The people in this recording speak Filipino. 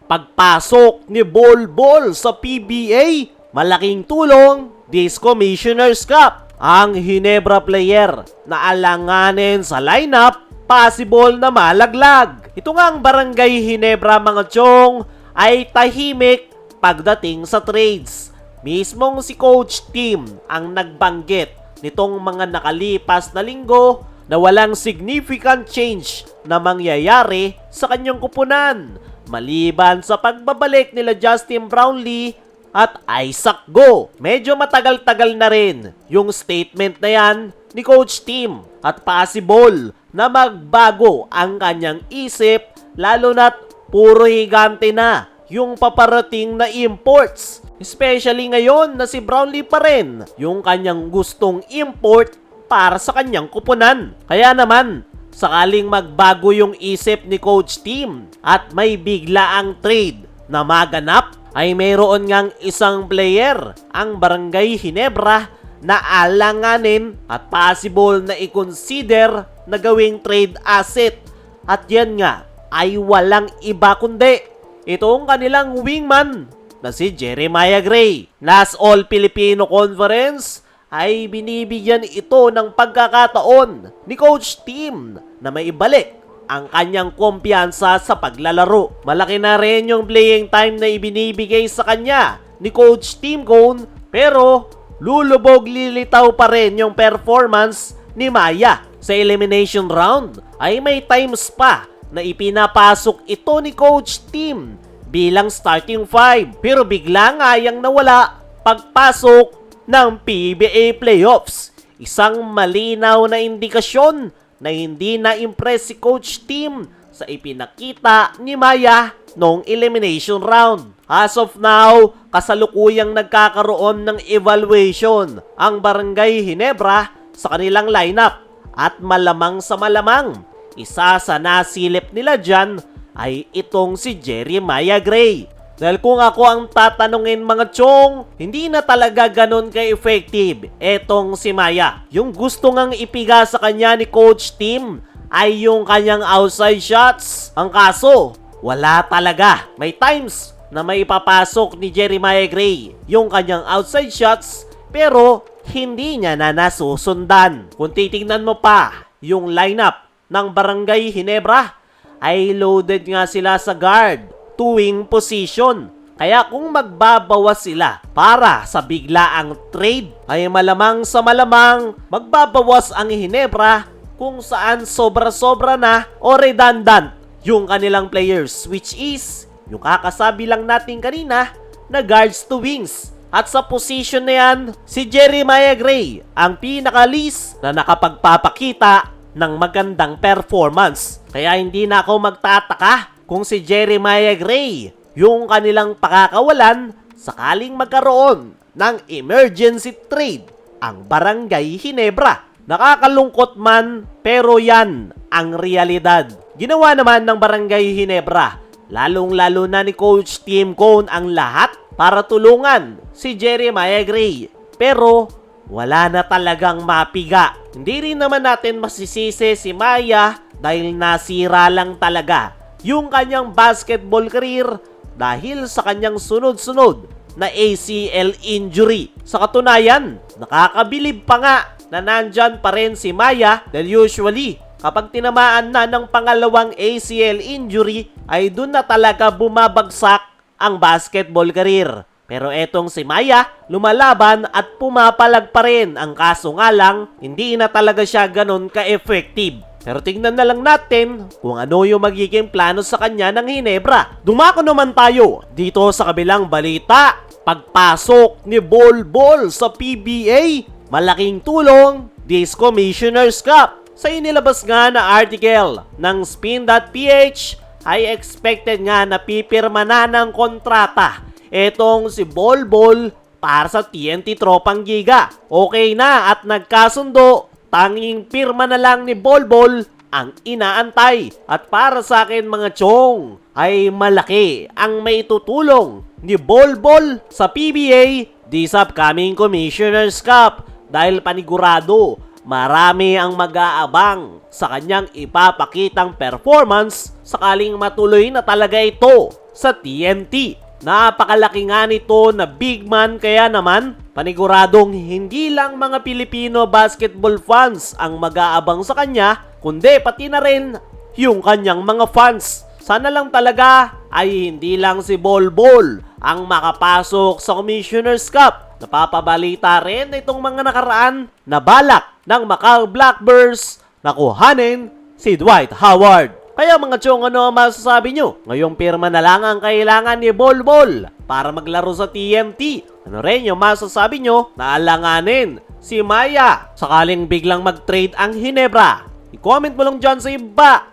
Pagpasok ni Bol Bol sa PBA, malaking tulong this Commissioner's Cup. Ang Ginebra player na alanganin sa lineup, possible na malaglag. Ito nga ang Barangay Ginebra mga chong ay tahimik pagdating sa trades. Mismong si Coach Tim ang nagbanggit nitong mga nakalipas na linggo na walang significant change na mangyayari sa kanyang kupunan maliban sa pagbabalik nila Justin Brownlee at Isaac Go. Medyo matagal-tagal na rin yung statement na yan ni Coach Tim at possible na magbago ang kanyang isip lalo na't puro higante na yung paparating na imports. Especially ngayon na si Brownlee pa rin yung kanyang gustong import para sa kanyang kupunan. Kaya naman, sakaling magbago yung isip ni Coach Tim at may bigla ang trade na maganap, ay mayroon ngang isang player ang Barangay Ginebra na alanganin at possible na i-consider na gawing trade asset. At yan nga ay walang iba kundi itong kanilang wingman na si Jeremiah Gray. Last All Filipino Conference ay binibigyan ito ng pagkakataon ni Coach Tim na maibalik ang kanyang kumpiyansa sa paglalaro. Malaki na rin yung playing time na ibinibigay sa kanya ni Coach Tim Cone, pero lulubog lilitaw pa rin yung performance ni Maya. Sa elimination round ay may times pa na ipinapasok ito ni Coach Tim bilang starting five, pero bigla nga yang nawala pagpasok ng PBA playoffs. Isang malinaw na indikasyon na hindi na-impress si Coach Tim sa ipinakita ni Maya noong elimination round. As of now, kasalukuyang nagkakaroon ng evaluation ang Barangay Ginebra sa kanilang lineup at malamang sa malamang, isa sa nasilip nila dyan ay itong si Jeremiah Gray. Dahil kung ako ang tatanungin mga chong, hindi na talaga ganun ka-effective etong si Maya. Yung gusto ngang ipiga sa kanya ni Coach Tim ay yung kanyang outside shots. Ang kaso, wala talaga. May times na may ipapasok ni Jeremiah Gray yung kanyang outside shots, pero hindi niya na nasusundan. Kung titingnan mo pa yung lineup ng Barangay Ginebra, ay loaded nga sila sa guard tuwing position. Kaya kung magbabawas sila para sa biglaang trade, ay malamang sa malamang magbabawas ang Ginebra kung saan sobra-sobra na o redundant yung kanilang players, which is yung kakasabi lang natin kanina na guards to wings. At sa position na yan, si Jeremiah Gray ang pinaka-least na nakapagpapakita ng magandang performance. Kaya hindi na ako magtataka kung si Jeremiah Gray yung kanilang pakakawalan sakaling magkaroon ng emergency trade ang Barangay Ginebra. Nakakalungkot man, pero yan ang realidad. Ginawa naman ng Barangay Ginebra, lalong-lalo na ni Coach Tim Cone, ang lahat para tulungan si Jeremiah Gray. Pero wala na talagang mapiga. Hindi rin naman natin masisisi si Maya dahil nasira lang talaga yung kanyang basketball career dahil sa kanyang sunod-sunod na ACL injury. Sa katunayan, nakakabilib pa nga na nandyan pa rin si Maya dahil usually kapag tinamaan na ng pangalawang ACL injury ay dun na talaga bumabagsak ang basketball career. Pero etong si Maya, lumalaban at pumapalag pa rin. Ang kaso nga lang, hindi na talaga siya ganun ka-effective. Pero tingnan na lang natin kung ano yung magiging plano sa kanya ng Ginebra. Dumako naman tayo dito sa kabilang balita. Pagpasok ni Bol Bol sa PBA, malaking tulong this Commissioner's Cup. Sa inilabas nga na article ng Spin.ph ay expected nga na pipirma na ng kontrata etong si Bol Bol para sa TNT Tropang Giga. Okay na at nagkasundo, tanging pirma na lang ni Bol Bol ang inaantay. At para sa akin mga chong, ay malaki ang may tutulong ni Bol Bol sa PBA this upcoming Commissioner's Cup dahil panigurado marami ang mag-aabang sa kanyang ipapakitang performance sakaling matuloy na talaga ito sa TNT. Napakalaki nga nito na big man, kaya naman paniguradong hindi lang mga Pilipino basketball fans ang mag-aabang sa kanya, kundi pati na rin yung kanyang mga fans. Sana lang talaga ay hindi lang si Bol Bol ang makapasok sa Commissioner's Cup. Napapabalita rin itong mga nakaraan na balak ng Macau Blackbirds na kuhanin si Dwight Howard. Kaya mga chong, ano ang masasabi nyo? Ngayong pirma na lang ang kailangan ni Bol Bol para maglaro sa TNT. Ano rin yung masasabi nyo na alanganin si Maya sakaling biglang mag-trade ang Hinebra? I-comment mo lang dyan sa iba.